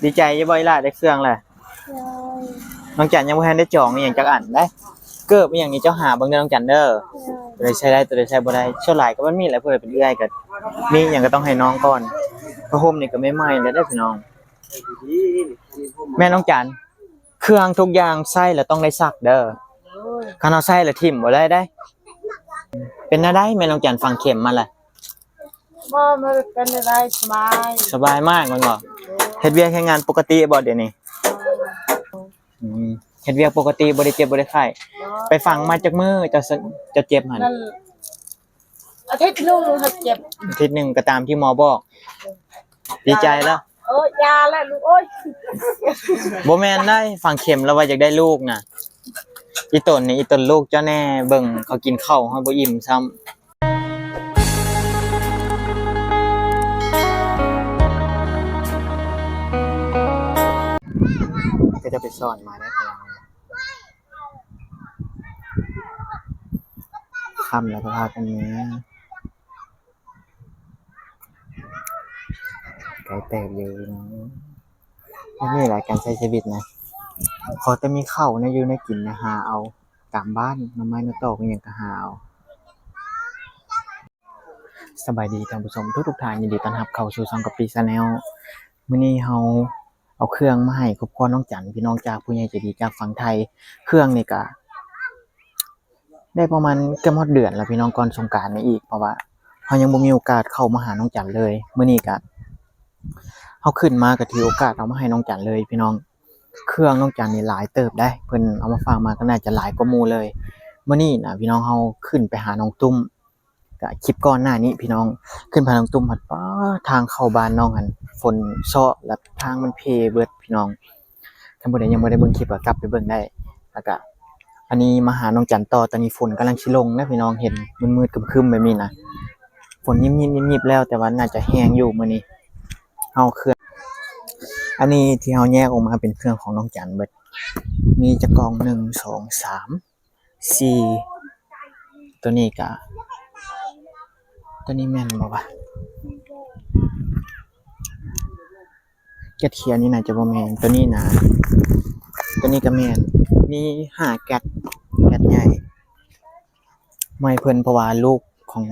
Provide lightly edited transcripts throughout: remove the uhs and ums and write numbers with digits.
ดีใจยังบ่อยล่ะได้เครื่องแหละน้องจันยังบ่ทันได้จองอหย่างจักอันได้เกิบอหย่างนี้เจ้าหาเบิ่งเด้อน้องจันเด้อตัวใดใช้ได้ตัวใดใช้บ่ได้เท่าหลายก็มันมีแหละเพิ่นเป็นเอื้อยก็มีหยังก็ต้องให้น้องก่อนผ้าห่มนี่ก็ไม่ใหม่แล้วเด้อพี่น้องแม่น้องจันเครื่องทุกอย่างใส่แล้วต้องได้ซักเด้อคันเอาใส่แล้วทิ่มบ่ได้ เป็นหน้าได้แม่น้องจันฟังเข็มมาแหละบ่มันเป็นได้สบายมากมันบ่เฮ็ดเวียกแค่งานปกติบ่เดี๋ยวนี้เฮ็ดเวียกปกติบ่ได้เจ็บบ่ได้ไข้ไปฟังมาจากมือจะเจ็บหั่นอาทิตย์นึงเจ็บอาทิตย์นึงก็ตามที่หมอบอกดีใจแล้วยาแล้วลูกโอ้ยบ่แม่นได้ฟังเข็มแล้วว่าอยากได้ลูกน่ะอีต้นนี่อีต้นลูกเจ้าแน่เบิ่งเขากินข้าวเฮาบ่อิ่มซ้ำก็จะไปสอนมาได้พลังค่ำแล้วก็พากันนี้ไกลแตกเลยนะนี่แหละการใช้ชีวิตนะขอแต่มีข้าวนะอยู่ในกินนะหาเอาตามบ้านน้ำไม้น้ำตอกอย่างก็หาเอาสบายดีท่านผู้ชมทุกท่านยินดีต้อนรับเข้าสู่ช่องกับปีชาแนลมื้อนี้เฮาเอาเครื่องมาให้ครอบครัวน้องจันพี่น้องจากผู้ใหญ่ใจดีจากฝั่งไทยเครื่องนี่ก็ได้ประมาณเกือบหมดเดือนแล้วพี่น้องก่อนสงกรานต์นี่อีกเพราะว่าเฮายังบ่มีโอกาสเข้ามาหาน้องจันเลยมื้อนี้ก็เฮาขึ้นมาก็ถือโอกาสเอามาให้น้องจันเลยพี่น้องเครื่องน้องจันนี่หลายเติบได้เพิ่นเอามาฝากมาก็น่าจะหลายกว่าหมู่เลยมื้อนี้น่ะพี่น้องเฮาขึ้นไปหาน้องตุ้มก็คลิปก่อนหน้านี้พี่น้องขึ้นพาน้องตุ้มป้าทางเข้าบ้านน้องหั่นฝนเซาะแล้วทางมันเพเบิดพี่น้องท่านผู้ใดยังบ่ได้เบิ่งคลิปก็กลับไปเบิ่งได้แล้วก็อันนี้มาหาน้องจันต่อตอนนี้ฝนกำลังสิลงนะพี่น้องเห็นมืดๆครึ้มๆแบบนี้นะฝนยิบๆแล้วแต่ว่าน่าจะแห้งอยู่มื้อนี้เฮาเครื่องอันนี้ที่เฮาแยกออกมาเป็นเครื่องของน้องจันเบิดมีจักกอง1 2 3 4ตัวนี้ก็ตัวนี้แม่นบ่วะแก๊สเขียวนี่น่าจะบ่แม่นตัวนี้นะตัวนี้ก็แม่นมี5แก๊สใหญ่ไม่เพิ่นเพราะว่าลูกของ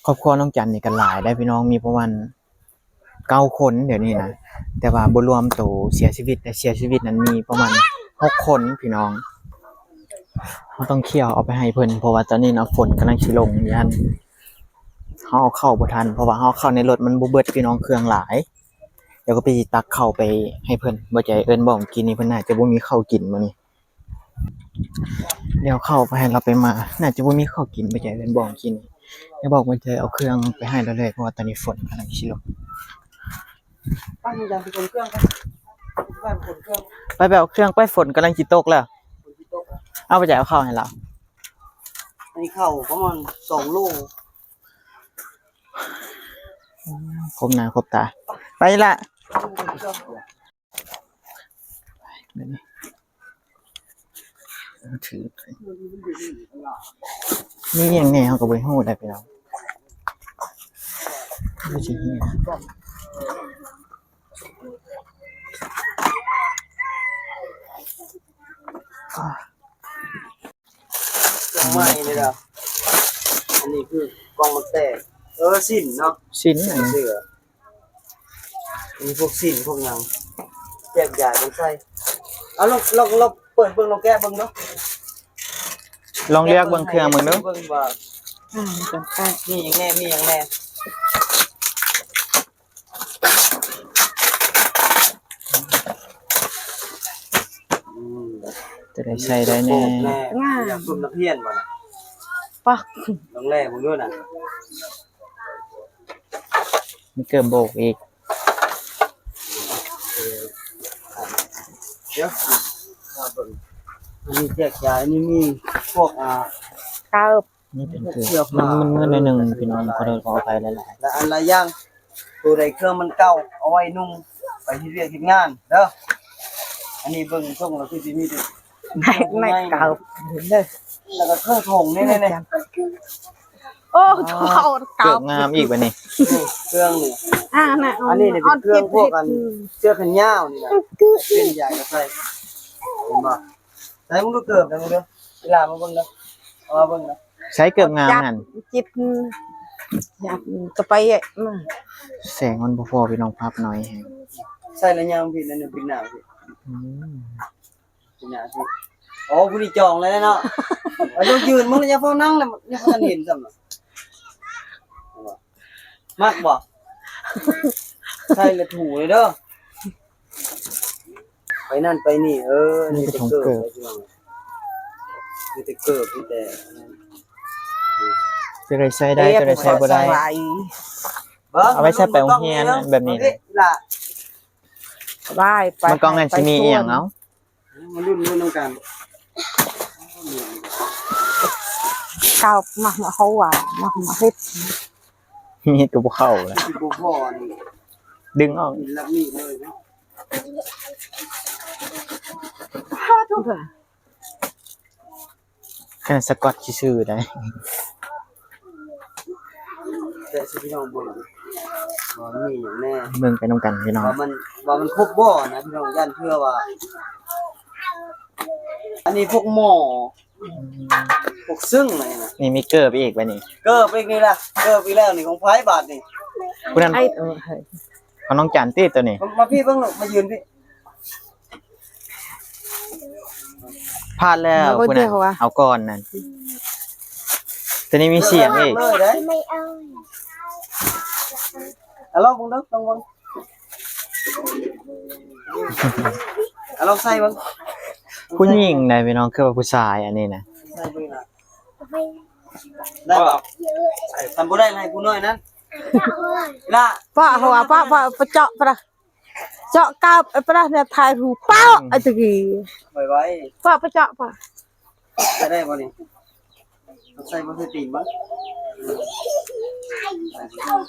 ครอบครัวน้องจันนี่ก็หลายได้พี่น้องมีประมาณ9คนเดี๋ยวนี้นะแต่ว่าบ่รวมโตเสียชีวิตแต่เสียชีวิตนั้นมีประมาณ6คนพี่น้องเฮาต้องเคี่ยวเอาไปให้เพิ่นเพราะว่าตอนนี้นะฝนกำลังสิลงยันเฮาเข้าบ่ทันเพราะว่าเฮาเข้าในรถมันบ่เบิดพี่น้องเครื่องหลายเดี๋ยวก็ไปตักข้าวไปให้เพิ่นบ่ใจเอิ้นบ่กินนี่เพิ่นน่าจะบ่มีข้าวกินมื้อนี้เดี๋ยวเข้าไปให้เราไปมาน่าจะบ่มีข้าวกินบ่ใจเอิ้นบ่กินเดี๋ยวบอกบ่ใจเอาเครื่องไปให้เราเลยเพราะว่าตอนนี้ฝนกำลังสิลงป้ามีอย่างเป็นเครื่องบ้านคนเครื่องไปเอาเครื่องไปฝนกำลังสิตกแล้วเอาไปใจเอาข้าวให้เราอันนี้ข้าวประมาณ2 โลครบหน้าครบตาไปละถือนี่ยังแนวกับใบหูได้ไปแล้วไม่ใช่เหี้ยไม่เลยเหรออันนี้คือกองมันแตกสินเนาะสินเสือมีพวกสินพวกยังแจกใหญ่กันใส่เอาลองเปิดเบิ่งลองแกะเบิ่งเนาะลองเรียกเบิ่งเครื่องมึงเนาะเบิ่งว่าจังได๋มีอย่างแน่จะได้ใช้ได้แน่อยากซุ่มนักเรียนบ่น่ะปักต้องแลมึงด้วยน่ะมีเกิมโบกอีกเดี๋ยวเบิ่งมีแจกจ่ายนี่มีพวกเติบนี่เป็นคือมันหน่อยนึงพี่น้องขออภัยหลายๆและอันหลายอย่างตัวใดเครื่องมันเก่าเอาไว้นุ่งไปเฮ็ดเวียกเฮ็ดงานเด้ออันนี้เบิ่งส่งแล้วคือสิมีไม่เก่าเห็นเด้อแล้วก็เครื่องถงนี่ โอ้โห เกือบงามอีกบัดนี้ นี่เครื่องนี่ น่ะ อันนี้เนี่ยเป็นเครื่องพวกกันเสื้อแขนยาวนี่แหละเป็นใหญ่ก็ใส่เห็นบ่ใส่มึงดูเกือบนะมึงดูเวลามาเบิ่งนะเอามาเบิ่งนะ ใช้เกือบงามนั่น จิบอยากจะไปอ่ะ แสงมันบ่พอพี่น้องพับหน่อยแฮง ใส่แล้วยางผิดแล้วเนี่ยปิดหน้าผิด อืม ปิดหน้าผิดอ๋อผู้ที่จองเลยเนาะเอาต้องยืนมึงอย่าเฝ้านั่งเลยอย่าเฝ้าเห็นซ้ำน่ะมักบ่ใส่แล้วถูเลยเด้อไปนั่นไปนี่นี่จะเกิดอะไรพี่น้องนี่จะเกิดพี่แต่ จะได้ใช้ได้จะได้ใช้บ่ได้ เอาไว้ใช้ไปโรงเรียนแบบนี้นะ ล่ะ บายไป มันกองนั่นสิมีอีหยังเอ้า มารุ่นน้ำกัน ก้าวมาเขาว่ามาเฮ็ด มีดก็บ่เข้าแล้ว ที่บ่พ่อนี่ ดึงออก หินละมีดเลยเนาะ ทุกคน แค่สกอตซื่อๆได้ แต่สิพี่น้องเบิ่งว่ามันมีอย่างแน่ เบิ่งไปนำกันพี่น้อง ว่ามันครบบ่นะพี่น้องย่านเพื่อว่า อันนี้พวกหม้อพวกซึ่งอะไรนะ นี่มีเกิบอีกบัดนี้ เกิบอีกนี่ล่ะเกิบอีกแล้วนี่ของไผบาทนี่ ผู้นั้น ไอ้ ของน้องจันติตัวนี้ มาพี่เบิ่งลูกมายืนพี่ พลาดแล้วผู้นั้นเอาก่อนนั่นตัวนี้มีเสียงอีก เลยเด้เอาลองเบิ่งเด้อลองเบิ่งเอาลองใส่เบิ่ง ผู้หญิงได้พี่น้องคือว่าผู้ชายอันนี้นะ ใส่เบิ่งนะได้บ่ทำบ่ได้ให้ผู้น้อยนั้นล่ะ ป้าเขาว่าป้าเจาะปะเจาะก้าวปะเนี่ยถ่ายรูปเป้าไอ้ตะกี้ ไว้ ป้าไปเจาะป้า ใส่ได้บ่นี่เอาใส่บ่ใส่ตีนบ่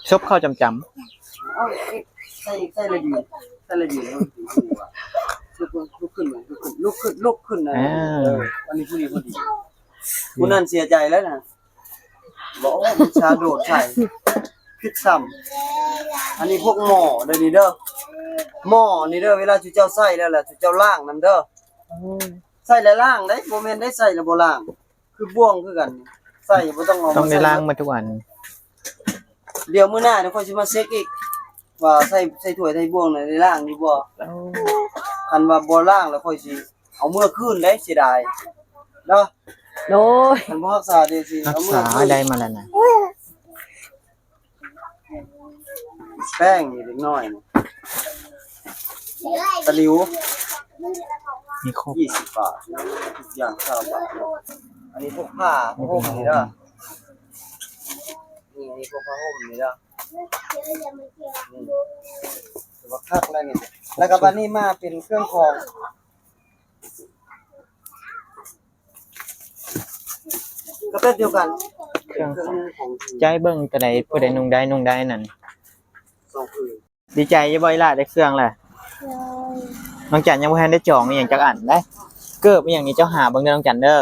ชบเข้าจำ เอาใส่ละยืนใส่ละยืนลุกขึ้นนะอันนี้ผู้นี้พอดีผู้นั้นเสียใจแล้วนะบอกว่ามันชาโดดใส่พิษซ้ำอันนี้พวกหม้อเด้อนี่เด้อหม้อนี่เด้อเวลาจุเจ้าใส่แล้วแหละจุเจ้าล่างนำเด้อใส่แล้วล่างได้บ่แม่นได้ใส่แล้วบ่ล่าง คือบ่วงคือกันใส่บ่ต้องเอา ๆต้องได้ล้างมาทุกวัน เดี๋ยวมื้อหน้าเดี๋ยวค่อยสิมาเช็คอีกว่าใส่ถ้วยใส่บ่วงน่ะได้ล่างดีบ่คันว่าบ่ล่างแล้วค่อยสิเอามื้อคืนได้เสียดายเนาะ โดย คันบ่รักษาเดี๋ยวสิ รัก เอามื้อ ษา คืน ได้มาแล้วนะ แป้งนี่เล็กน้อยนี่ตะหลิว มีครบ 20 บาททุกอย่าง20 บาทอันนี้พวกผ้าพวกห่มนี่เด้อนี่อันนี้พวกผ้าห่มนี่เด้อนี่ถือว่าคักแล้วนี่แล้วก็บัดนี้มาเป็นเครื่องของก็เป็นเดียวกัน เครื่อง เครื่องนึงของ ใจเบิ่งตัวใดผู้ใดนุ่งได้นั่น สองคืน ดีใจอยู่บ่อีหล่ะได้เครื่องแหละน้องจันยังบ่ทันได้จองอีหยังจักอันได้ เกิบอีหยังนี้เจ้าหาเบิ่งเด้อน้องจันเด้อ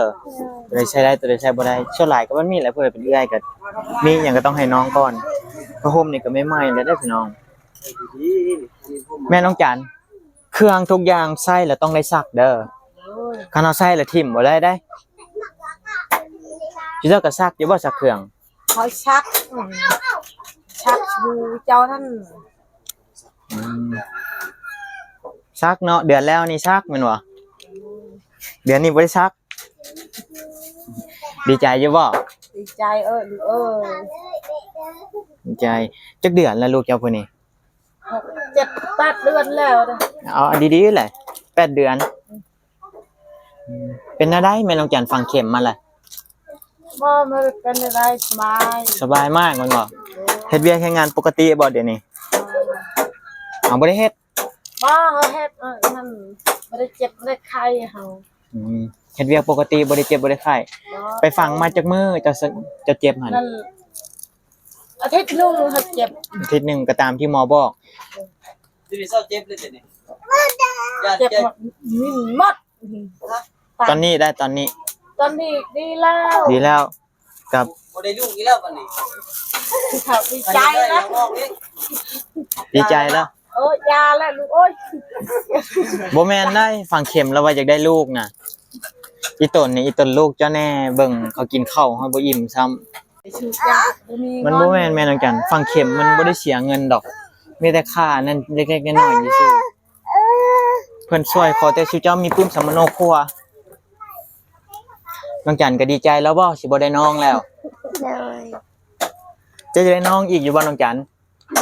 ตัวใดใช้ได้ตัวใดใช้บ่ได้ส่วนหลายก็มันมีแหละผู้ใดเป็นเอื้อยก็มีหยังก็ต้องให้น้องก่อนพระห่มนี่ก็ไม่ไหม้แล้วเด้อพี่น้อง ดีๆอันนี้พวก แม่น้องจันเครื่องทุกอย่างใส่แล้วต้องได้ซักเด้อคันเอาใส่แล้วทิ่มบ่ได้สิเจ้าก็ซักอยู่บ่ซักเครื่อง คอยชักดูเจ้าท่าน ซักเนาะเดือนแล้วนี่ซักแม่นบ่เดือนนี้บ่ได้ซัก ดีใจอยู่บ่ ดีใจดีใจจักเดือนแล้วลูกเจ้าผู้นี้ 7-8 เดือนแล้วนะ เอาดีๆแหละ8เดือนเป็นอะไรแม่น้องจันฟังเข็มมาแหละ บ่มันเป็นอะไรสบายสบายมากมันบ่เฮ็ดเวียกเฮ็ดงานปกติบ่เดี๋ยวนี้เอาบ่ได้เฮ็ด บ่เฮ็ดนั่นบ่ได้เจ็บบ่ได้ไข้เฮา เฮ็ดเวียกปกติบ่ได้เจ็บบ่ได้ไข้ไปฟังมาจากมื้อจะเจ็บหั่น นั่นอาทิตย์นึงเฮาเจ็บ อาทิตย์หนึงก็ตามที่หมอบอก ดีๆเศร้าเจ็บเลยจ้ะนี่ญาติ เจ็บหมด ตอนนี้ได้ตอนนี้ ตอนนี้ดีแล้ว ดีแล้ว กับ บ่ได้ลูกอีแล้วบัดนี้ เขาดีใจแล้ว ออกนี่ ดีใจแล้ว โอ้ยยาแล้วลูกโอ้ย บ่แม่นได้ฟังเข็มแล้วว่าอยากได้ลูกน่ะอีตนนี่อีตนลูกเจ้าแน่เบิ่งเขากินข้าวเฮาบ่อิ่มซ้ำ ชื่อยามี มันบ่แม่นนกันฟังเข็มมันบ่ได้เสียเงินดอกมีแต่ค่านั่นเล็กๆน้อยๆซื่อเพิ่นช่วยขอแต่สิเจ้ามีปื้มสมโนครัวน้องจันก็ดีใจแล้วบ่สิบ่ได้น้องแล้ว เลย จะได้น้องอีกอยู่บ่น้องจัน บ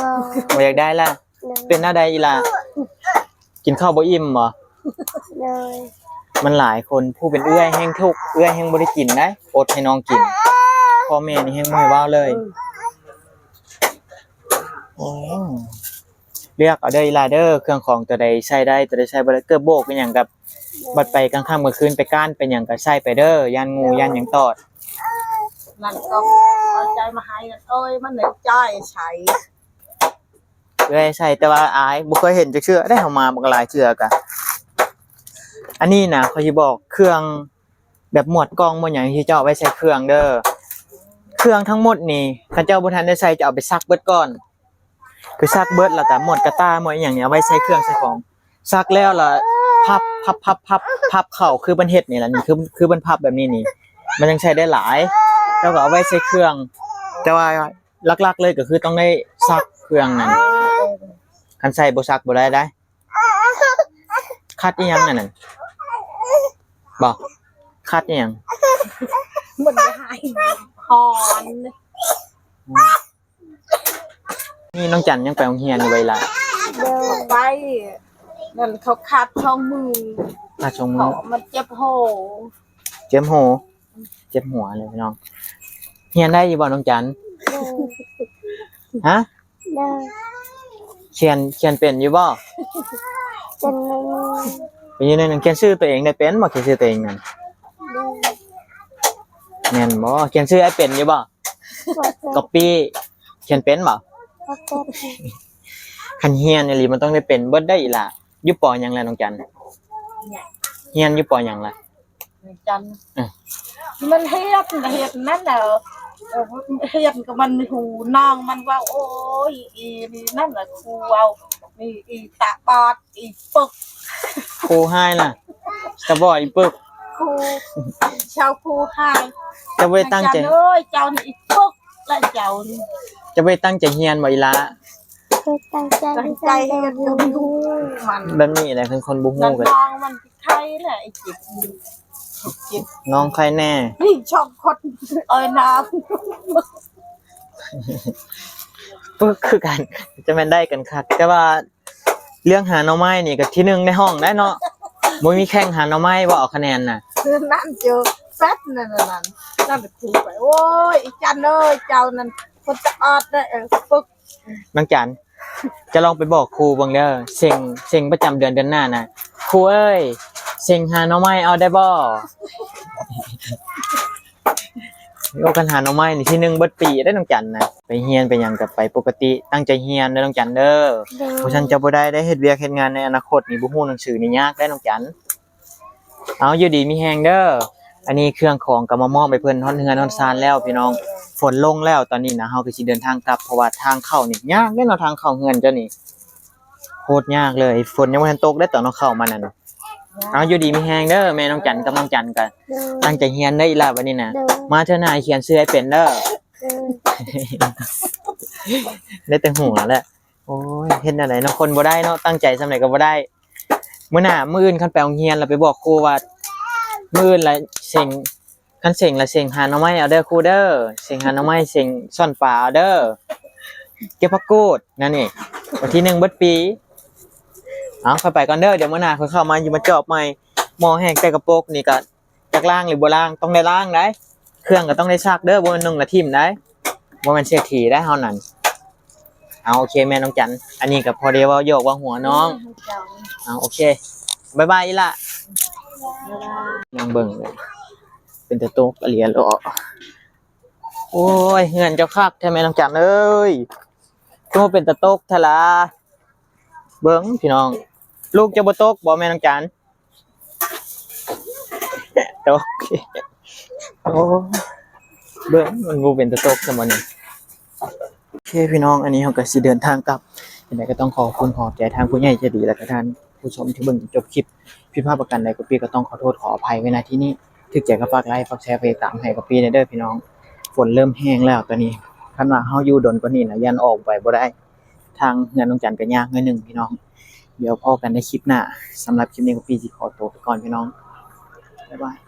อ บ่อยากได้แล้ว เลย เป็นหน้าใดอีหล่ะกินข้าวบ่อิ่มบ่ เลย มันหลายคนผู้เป็นเอื้อยแห้งทุกข์เอื้อยแห้งบ่ได้กินนะอดให้น้องกินพ่อแม่นี่แห้งบ่ให้เว้าเลยโอ้เลือกเอาเด้ออีหล่ะเด้อเครื่องของตัวใดใช้ได้ตัวใดใช้บ่ได้เกือบโบกเป็นหยังกับบัดไปกลางค่ำกลางคืนไปก้านเป็นหยังก็ใช้ไปเด้อย่านงูย่านหยังตอด นั่นก็เอาใจมาให้กันเอ้ยมันเหนื่อยใจใช้ เอื้อยใช้แต่ว่าอายบ่เคยเห็นจักเทื่อได้เฮามาบักหลายเทื่อกะอันนี้นะเขาสิบอกเครื่องแบบหมวดกล้องหมวดหยังที่เจ้าเอาไว้ใส่เครื่องเด้อเครื่องทั้งหมดนี่ถ้าเจ้าบ่ทันได้ใส่จะเอาไปซักเบิดก่อนคือซักเบิดแล้วก็หมวดกระตาหมวดอหย่างเนี้ยเอาไว้ใส่เครื่องใส่ของซักแล้วล่ะพับเข้าคือมันเฮ็ดนี่ล่ะนี่คือมันพับแบบนี้นี่มันยังใช้ได้หลายเจ้าก็เอาไว้ใส่เครื่อง แต่ว่าหลักๆเลยก็คือต้องได้ซักเครื่องนั้นคันใส่บ่ซักบ่ได้คัดอีหยังนั่นน่ะบ่คัดอีหยัง มันจะหายหอน นี่น้องจันยังไปโรงเรียนอยู่ไว้ล่ะ เลย ไปนั่นเขาคัดช่องมือ ถ้าชง เขามันเจ็บโห เจ็บหัวเลยพี่น้องเรียนได้อยู่บ่น้องจันฮะ เลย เขียนเป็นอยู่บ่ จะเลย เป็นอยู่ในหนังเขียนชื่อตัวเองได้เป็นบ่เขียนชื่อตัวเองนั่นแม่นบ่เขียนชื่อไอ้เป็นอยู่บ่ ว่าจะ ก๊อปปี้เขียนเป็นบ่ ว่าจะ คันเรียนอีหลีมันต้องได้เป็นเบิดได้อีหล่ะอยู่ปอหยังล่ะน้องจันเรียนอยู่ปอหยังล่ะ จันมันเฮ็ดนั่นแหละเฮ็ดกับมันหูน้องมันว่าโอ้ยอีนี่นั่นแหละครูเอานี่อีตาบอดอีปึก ครูให้น่ะจะบ่อีปึก ครูชาวครูให้ จะบ่ได้ตั้งใจ เอ้ยเจ้านี่อีปึกและเจ้านี่ จะบ่ได้ตั้งใจเรียนบ่อีหล่ะ เคยตั้งใจ ตั้งใจเฮ็ดก็ไม่รู้มัน แบบนี้แหละคือคนบ่ นั่ ฮู้ น กัน น้องมันใครแหละไอ้จิต น้องใครแน่ นี่ชอบคนเอ้ยน้ ปึกคือกันจะแม่นได้กันคักแต่ว่าเรื่องหาหน่อไม้นี่ก็ที่หนึ่งในห้องได้เนาะบ่มีแข่งหาหน่อไม้บ่เอาคะแนนน่ะ ำนั่นเจอแฟตนั่นนั่นครูไปโอ้ยอีจันเอ้ยเจ้านั่นคนจะออดได้ปึก น้องจันจะลองไปบอกครูเบิ่งเด้อเซ็งประจำเดือนหน้าน่ะครูเอ้ยเซ็งหาหน่อไม้เอาได้บ่โลกันหาหน่อไม้นี่ที่หนึ่งเบิดปีได้น้องจันน่ะไปเรียนไปหยังก็ไปปกติตั้งใจเรียนเด้อน้องจันเด้อ เลย ผู้ฉันจะบ่ได้เฮ็ดเวียกเฮ็ดงานในอนาคตนี่บ่ฮู้หนังสือนี่ยากได้น้องจันเอาอยู่ดีมีแฮงเด้ออันนี้เครื่องของก็มามอบให้เพิ่นฮอดเฮือนฮอดซานแล้วพี่น้องฝนลงแล้วตอนนี้นะเฮาก็สิเดินทางกลับเพราะว่าทางเข้านี่ยากเด้เนาะทางเข้าเฮือนเจ้านี่โคตรยากเลยฝนยังบ่ทันตกได้ตอนเฮาเข้ามานั่นเอาอยู่ดีมีแฮงเด้อแม่น้องจันกับน้องจันก็ เลย ตั้งใจเรียนได้อีหล่ะบัดนี้น่ะ เลย มาเถอะนายเขียนชื่อให้เป็นเด้อ เลย ได้แต่หัวแหละโอ้ยเฮ็ดจังไดเนาะคนบ่ได้เนาะตั้งใจซำใดก็บ่ได้มื้อหน้ามื้ออื่นคันไปโรงเรียนแล้วไปบอกครูว่ามื้ออื่นละเซ็งคันเซ็งละเซ็งหาหน่อไม้เอาเด้อครูเด้อเซ็งหาหน่อไม้เซ็งซ่อนปลาเอาเด้อเก็บผักกูดนั่นนี่วันที่1เบิดปีเอาค่อยไปก่อนเด้อเดี๋ยวมื้อหน้าค่อยเข้ามาอยู่มาจอบใหม่หม้อแห้งใส่กระโปกนี่ก็จักล้างหรือบ่ล้างต้องได้ล้างได้เครื่องก็ต้องได้ซักเด้อบ่แม่นนุ่งละทิ่มได้บ่แม่นเสียทีได้เฮานั่นเอาโอเคแม่น้องจันอันนี้ก็พอดีว่าโยกว่าหัวน้องเอาโอเคบ๊ายบายอีล่ะยังเบิ่งเลยเป็นแต่โต๊ะเหรียญออกโอ้ยเงินเจ้าคักแท้แม่น้องจันเอ้ยตัวเป็นแต่โต๊ะทะลาเบิ่งพี่น้องลูกจะบ่ตกบ่แม่น้องจันตกโอ้ เบิ่งมันบ่เป็นตะตกซะบ่นี่โอเคพี่น้องอันนี้เราก็สิเดินทางกลับยังไงก็ต้องขอบคุณขอบใจทางผู้ใหญ่ใจดีและก็ท่านผู้ชมที่เบิ่งจนจบคลิปผิดพลาดประการใดก็พี่ก็ต้องขอโทษขออภัยไว้ณที่นี้ถึกใจก็ฝากไลค์ฝากแชร์ไปตามให้กับพี่เด้อพี่น้องฝนเริ่มแห้งแล้วตอนนี้คันว่าเฮาอยู่ดนกว่านี้น่ะยันออกไปบ่ได้ทางเงินน้องจันก็ยากหน่อยหนึงพี่น้องเดี๋ยวพอกันในคลิปหน้าสำหรับคลิปนี้ก็พี่สิขอตัวไปก่อนพี่น้องบ๊ายบาย